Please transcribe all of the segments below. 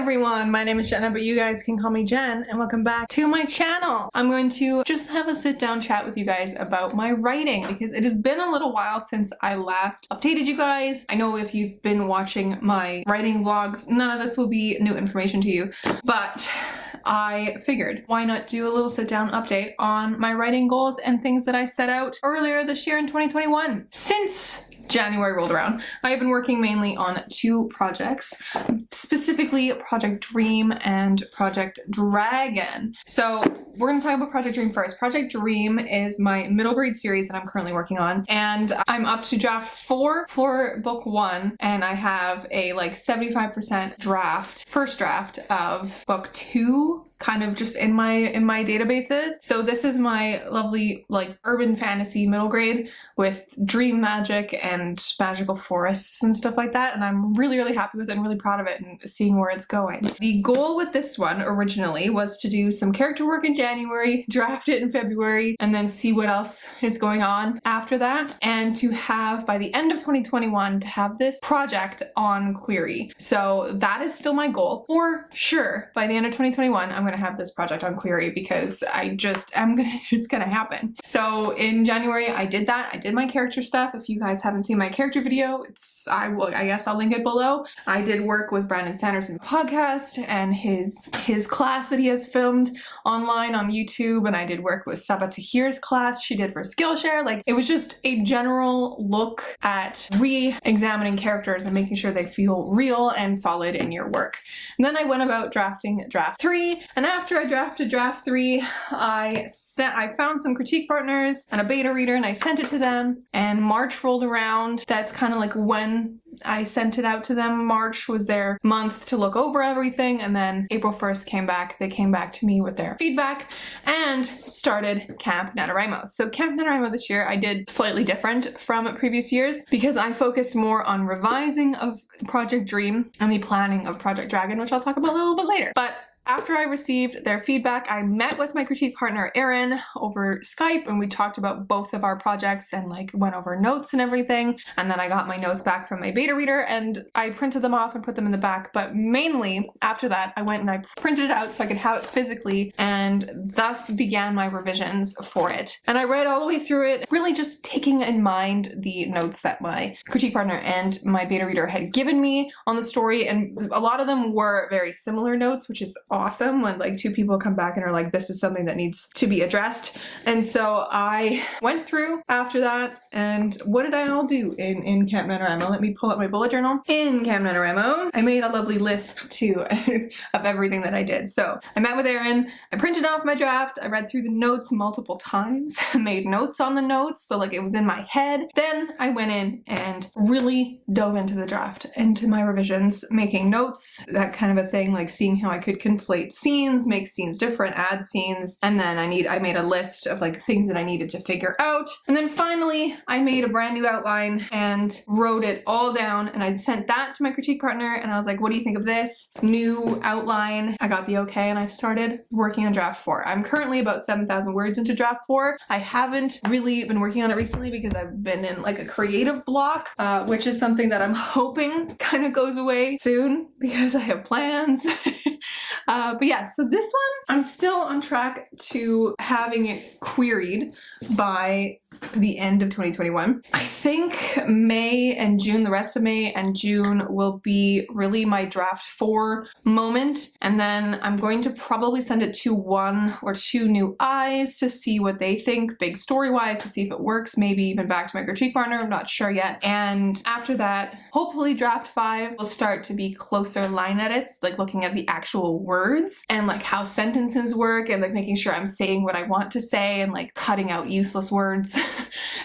everyone, my name is Jenna, but you guys can call me Jen, and welcome back to my channel. I'm going to just have a sit-down chat with you guys about my writing because it has been a little while since I last updated you guys. I know if you've been watching my writing vlogs, none of this will be new information to you, but I figured why not do a little sit-down update on my writing goals and things that I set out earlier this year in 2021. Since January rolled around, I have been working mainly on two projects, specifically Project Dream and Project Dragon. So we're going to talk about Project Dream first. Project Dream is my middle grade series that I'm currently working on, and I'm up to draft 4 for book 1, and I have a like 75% draft, first draft of book 2 kind of just in my databases. So this is my lovely like urban fantasy middle grade with dream magic and magical forests and stuff like that, and I'm really happy with it and really proud of it and seeing where it's going. The goal with this one originally was to do some character work in January, draft it in February, and then see what else is going on after that, and to have by the end of 2021 to have this project on Query. So that is still my goal. For sure by the end of 2021 I'm gonna have this project on Query because it's gonna happen. So in January I did that. I did my character stuff. If you guys haven't seen my character video, I guess I'll link it below. I did work with Brandon Sanderson's podcast and his class that he has filmed online on YouTube, and I did work with Saba Tahir's class she did for Skillshare. Like, it was just a general look at re-examining characters and making sure they feel real and solid in your work. And then I went about drafting draft 3, and after I drafted draft 3, I found some critique partners and a beta reader and I sent it to them, and March rolled around. That's kind of like when I sent it out to them. March was their month to look over everything, and then April 1st came back. They came back to me with their feedback and started Camp NaNoWriMo. So Camp NaNoWriMo this year I did slightly different from previous years because I focused more on revising of Project Dream and the planning of Project Dragon, which I'll talk about a little bit later. But after I received their feedback, I met with my critique partner Erin over Skype, and we talked about both of our projects and like went over notes and everything. And then I got my notes back from my beta reader and I printed them off and put them in the back. But mainly after that, I went and I printed it out so I could have it physically, and thus began my revisions for it. And I read all the way through it, really just taking in mind the notes that my critique partner and my beta reader had given me on the story. And a lot of them were very similar notes, which is awesome when like two people come back and are like, this is something that needs to be addressed. And so I went through after that, and what did I all do in Camp NaNoWriMo? Let me pull up my bullet journal. In Camp NaNoWriMo, I made a lovely list too of everything that I did. So I met with Erin, I printed off my draft, I read through the notes multiple times, made notes on the notes, so like it was in my head. Then I went in and really dove into the draft, into my revisions, making notes, that kind of a thing, like seeing how I could conflate scenes, make scenes different, add scenes, and then I made a list of like things that I needed to figure out. And then finally I made a brand new outline and wrote it all down, and I sent that to my critique partner and I was like, what do you think of this new outline? I got the okay and I started working on draft 4. I'm currently about 7,000 words into draft 4. I haven't really been working on it recently because I've been in like a creative block, which is something that I'm hoping kind of goes away soon because I have plans. But yeah, so this one, I'm still on track to having it queried by the end of 2021. I think May and June, the rest of May and June will be really my draft 4 moment, and then I'm going to probably send it to 1 or 2 new eyes to see what they think, big story-wise, to see if it works, maybe even back to my critique partner, I'm not sure yet. And after that, hopefully draft 5 will start to be closer line edits, like looking at the actual words and like how sentences work and like making sure I'm saying what I want to say and like cutting out useless words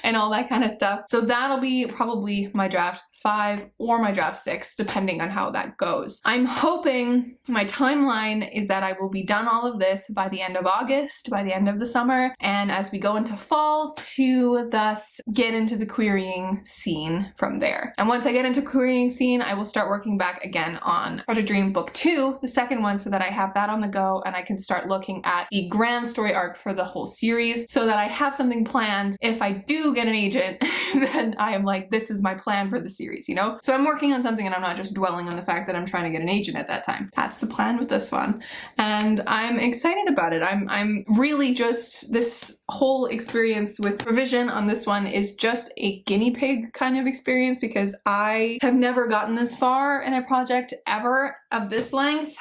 and all that kind of stuff. So that'll be probably my draft 5 or my draft 6, depending on how that goes. I'm hoping my timeline is that I will be done all of this by the end of August, by the end of the summer, and as we go into fall to thus get into the querying scene from there. And once I get into querying scene, I will start working back again on Project Dream Book 2, the second one, so that I have that on the go and I can start looking at the grand story arc for the whole series so that I have something planned. If I do get an agent, then I am like, this is my plan for the series. series, you know? So I'm working on something and I'm not just dwelling on the fact that I'm trying to get an agent at that time. That's the plan with this one. And I'm excited about it. I'm really just, this whole experience with revision on this one is just a guinea pig kind of experience because I have never gotten this far in a project ever of this length.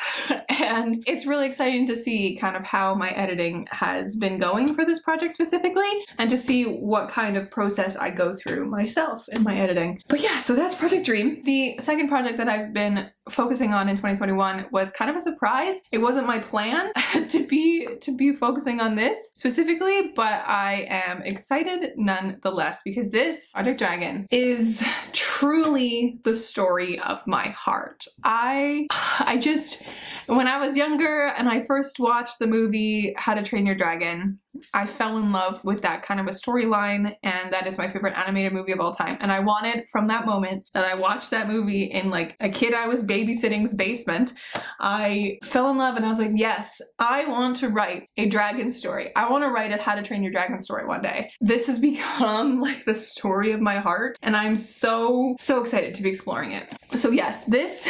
And it's really exciting to see kind of how my editing has been going for this project specifically, and to see what kind of process I go through myself in my editing. But yeah, so that's Project Dream. The second project that I've been focusing on in 2021 was kind of a surprise. It wasn't my plan to be focusing on this specifically, but I am excited nonetheless because this Project Dragon is truly the story of my heart. I just, when I was younger and I first watched the movie How to Train Your Dragon, I fell in love with that kind of a storyline, and that is my favorite animated movie of all time. And I wanted, from that moment that I watched that movie in like a kid I was babysitting's basement, I fell in love and I was like, yes, I want to write a dragon story. I want to write a How to Train Your Dragon story one day. This has become like the story of my heart, and I'm so excited to be exploring it. So yes, this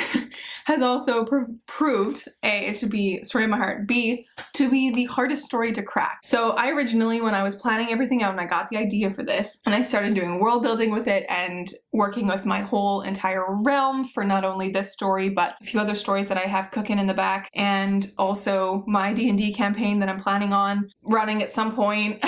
has also proved A, it to be story of my heart, B, to be the hardest story to crack. So I originally, when I was planning everything out and I got the idea for this, and I started doing world building with it and working with my whole entire realm for not only this story, but a few other stories that I have cooking in the back, and also my D&D campaign that I'm planning on running at some point.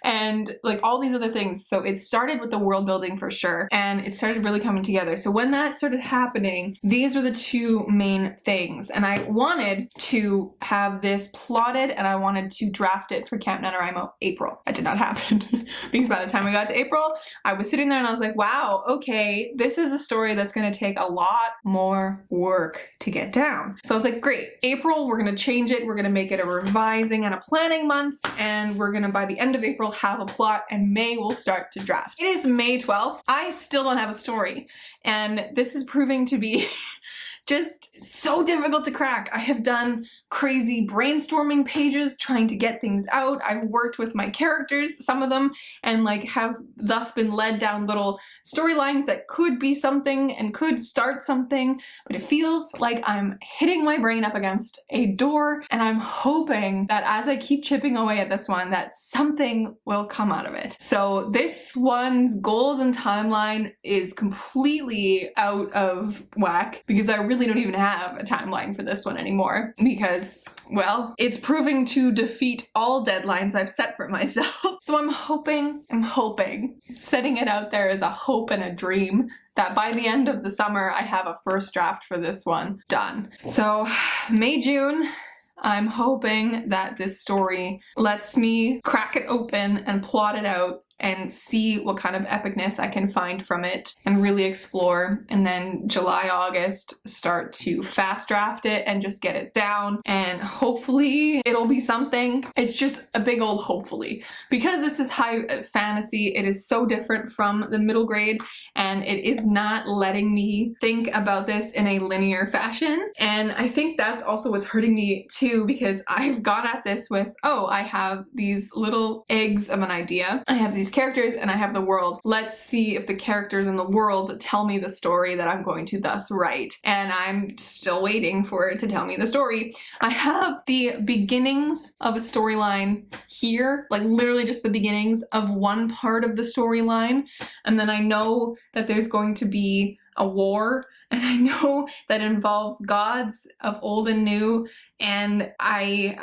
And like all these other things. So it started with the world building for sure, and it started really coming together. So when that started happening, these were the two main things. And I wanted to have this plotted and I wanted to draft it for Camp NaNoWriMo April. That did not happen because by the time we got to April, I was sitting there and I was like, wow, okay, this is a story that's going to take a lot more work to get down. So I was like, great, April, we're going to change it. We're going to make it a revising and a planning month. And we're going to, by the end of April, have a plot, and May will start to draft. It is May 12th. I still don't have a story, and this is proving to be just so difficult to crack. I have done crazy brainstorming pages trying to get things out. I've worked with my characters, some of them, and like have thus been led down little storylines that could be something and could start something, but it feels like I'm hitting my brain up against a door, and I'm hoping that as I keep chipping away at this one, that something will come out of it. So this one's goals and timeline is completely out of whack because I really don't even have a timeline for this one anymore, because, well, it's proving to defeat all deadlines I've set for myself. So I'm hoping, setting it out there as a hope and a dream, that by the end of the summer I have a first draft for this one done. So May, June, I'm hoping that this story lets me crack it open and plot it out and see what kind of epicness I can find from it and really explore. And then July, August, start to fast draft it and just get it down, and hopefully it'll be something. It's just a big old hopefully. Because this is high fantasy, it is so different from the middle grade, and it is not letting me think about this in a linear fashion. And I think that's also what's hurting me too, because I've gone at this with, oh, I have these little eggs of an idea. I have these characters and I have the world. Let's see if the characters in the world tell me the story that I'm going to thus write. And I'm still waiting for it to tell me the story. I have the beginnings of a storyline here, like literally just the beginnings of one part of the storyline. And then I know that there's going to be a war, and I know that involves gods of old and new, and I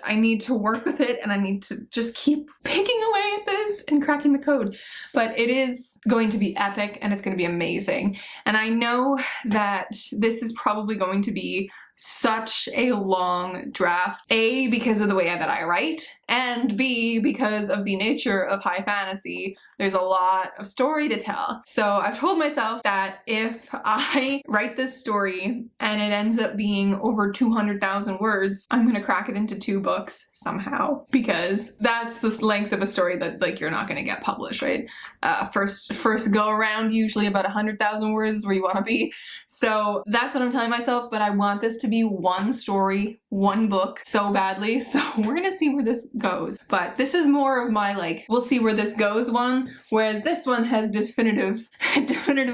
need to work with it, and I need to just keep picking away at this and cracking the code. But it is going to be epic, and it's going to be amazing. And I know that this is probably going to be such a long draft, A, because of the way that I write, and B, because of the nature of high fantasy. There's a lot of story to tell. So I've told myself that if I I write this story and it ends up being over 200,000 words, I'm gonna crack it into 2 books somehow, because that's the length of a story that like you're not gonna get published, right? First go around, usually about 100,000 words is where you want to be. So that's what I'm telling myself, but I want this to be one story, one book so badly. So we're gonna see where this goes. But this is more of my like, we'll see where this goes one, whereas this one has definitive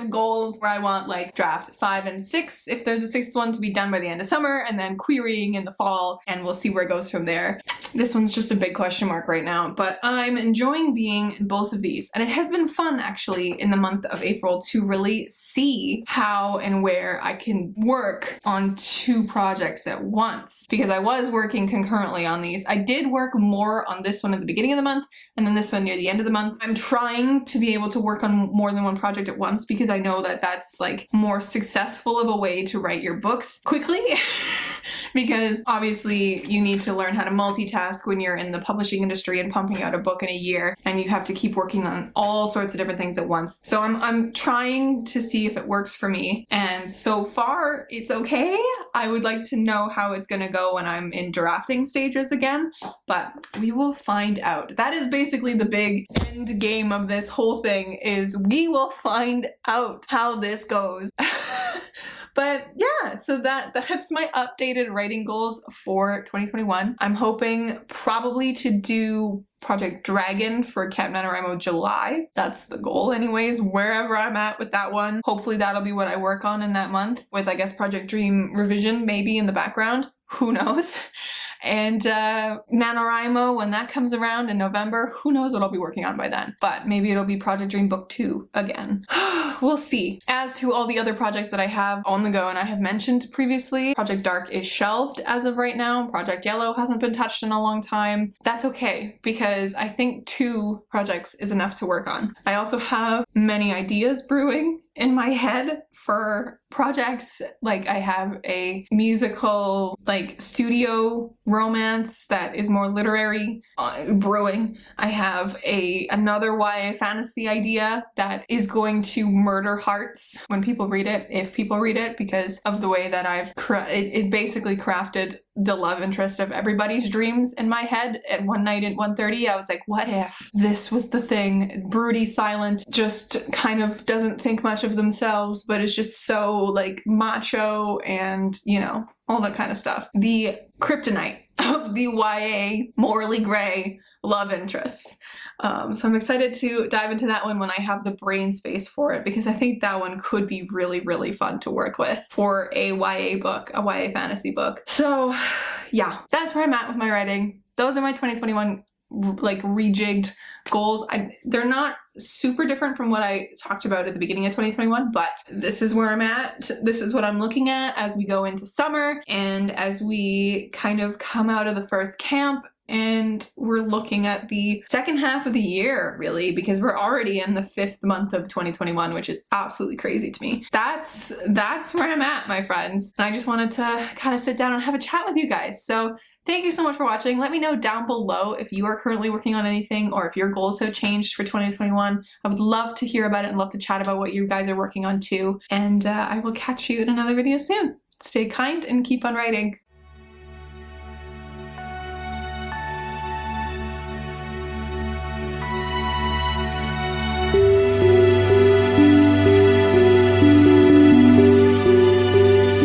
goals where I want like draft 5 and 6, if there's a 6th one, to be done by the end of summer, and then querying in the fall, and we'll see where it goes from there. This one's just a big question mark right now, but I'm enjoying being in both of these, and it has been fun actually in the month of April to really see how and where I can work on 2 projects at once, because I was working concurrently on these. I did work more on this one at the beginning of the month and then this one near the end of the month. I'm trying to be able to work on more than one project at once because I know that that's like more successful of a way to write your books quickly. Because obviously you need to learn how to multitask when you're in the publishing industry and pumping out a book in a year, and you have to keep working on all sorts of different things at once. So I'm trying to see if it works for me, and so far it's okay. I would like to know how it's gonna go when I'm in drafting stages again, but we will find out. That is basically the big end game of this whole thing, is we will find out how this goes. But yeah, so that's my updated writing goals for 2021. I'm hoping probably to do Project Dragon for Camp NaNoWriMo July. That's the goal anyways, wherever I'm at with that one. Hopefully that'll be what I work on in that month, with I guess Project Dream revision maybe in the background. Who knows? And NaNoWriMo, when that comes around in November, who knows what I'll be working on by then. But maybe it'll be Project Dream Book 2 again. We'll see. As to all the other projects that I have on the go and I have mentioned previously, Project Dark is shelved as of right now. Project Yellow hasn't been touched in a long time. That's okay, because I think 2 projects is enough to work on. I also have many ideas brewing in my head for projects. Like I have a musical, like studio romance that is more literary brewing. I have another YA fantasy idea that is going to murder hearts when people read it, if people read it, because of the way that I've it basically crafted the love interest of everybody's dreams in my head. At one night at 1:30, I was like, what if this was the thing? Broody, silent, just kind of doesn't think much of themselves, but is just so like macho and, you know, all that kind of stuff. The kryptonite of the YA morally gray love interests. So I'm excited to dive into that one when I have the brain space for it, because I think that one could be really, really fun to work with for a YA book, a YA fantasy book. So yeah, that's where I'm at with my writing. Those are my 2021 like rejigged goals. They're not super different from what I talked about at the beginning of 2021, but this is where I'm at. This is what I'm looking at as we go into summer and as we kind of come out of the first camp. And we're looking at the second half of the year, really, because we're already in the 5th month of 2021, which is absolutely crazy to me. That's where I'm at, my friends. And I just wanted to kind of sit down and have a chat with you guys. So thank you so much for watching. Let me know down below if you are currently working on anything or if your goals have changed for 2021. I would love to hear about it and love to chat about what you guys are working on too. And I will catch you in another video soon. Stay kind and keep on writing.